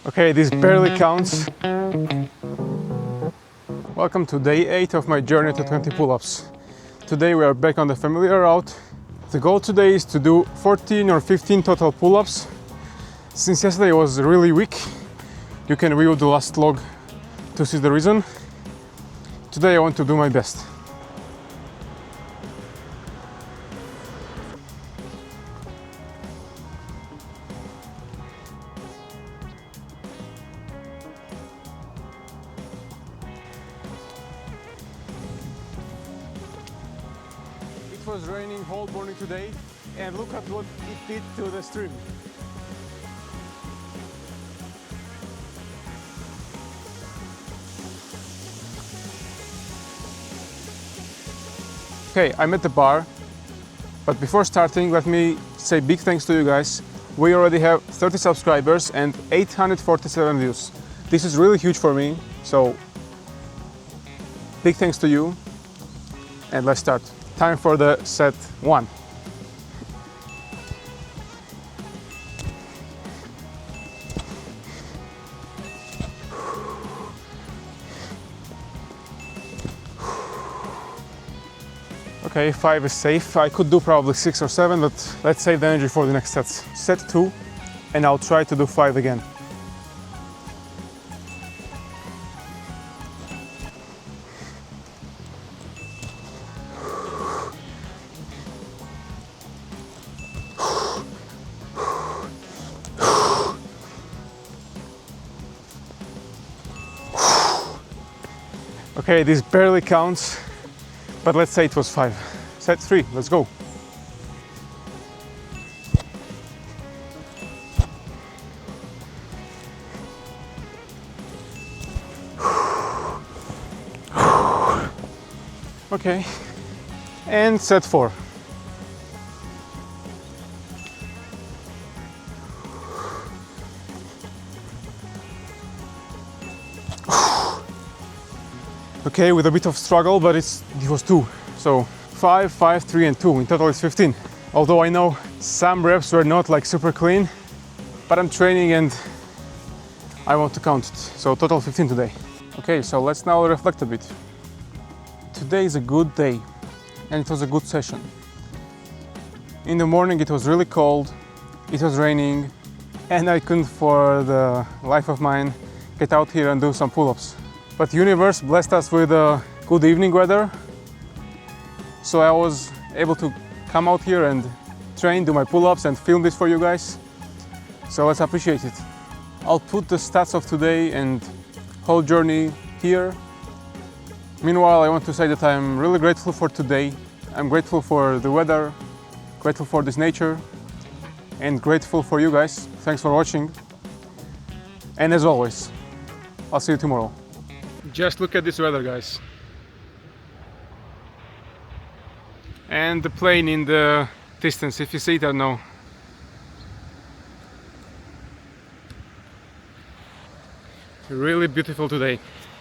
Okay, this barely counts. Welcome to day 8 of my journey to 20 pull-ups. Today we are back on the familiar route. The goal today is to do 14 or 15 total pull-ups. Since yesterday was really weak, you can view the last log to see the reason. Today I want to do my best. It was raining whole morning today, and look at what it did to the stream. Okay, I'm at the bar, but before starting, let me say big thanks to you guys. We already have 30 subscribers and 847 views. This is really huge for me, so big thanks to you. And let's start. Time for the set 1. Okay, 5 is safe. I could do probably 6 or 7, but let's save the energy for the next sets. Set 2, and I'll try to do 5 again. Okay, this barely counts, but let's say it was 5. Set 3, let's go. Okay, and set 4. Okay, with a bit of struggle, but it was 2. So 5, 5, 3 and 2. In total it's 15. Although I know some reps were not like super clean, but I'm training and I want to count it. So total 15 today. Okay, so let's now reflect a bit. Today is a good day and it was a good session. In the morning it was really cold, it was raining, and I couldn't for the life of mine get out here and do some pull-ups. But the universe blessed us with a good evening weather, so I was able to come out here and train, do my pull-ups and film this for you guys. So let's appreciate it. I'll put the stats of today and whole journey here. Meanwhile, I want to say that I'm really grateful for today. I'm grateful for the weather, grateful for this nature, and grateful for you guys. Thanks for watching. And as always, I'll see you tomorrow. Just look at this weather, guys. And the plane in the distance, if you see it or no. Really beautiful today.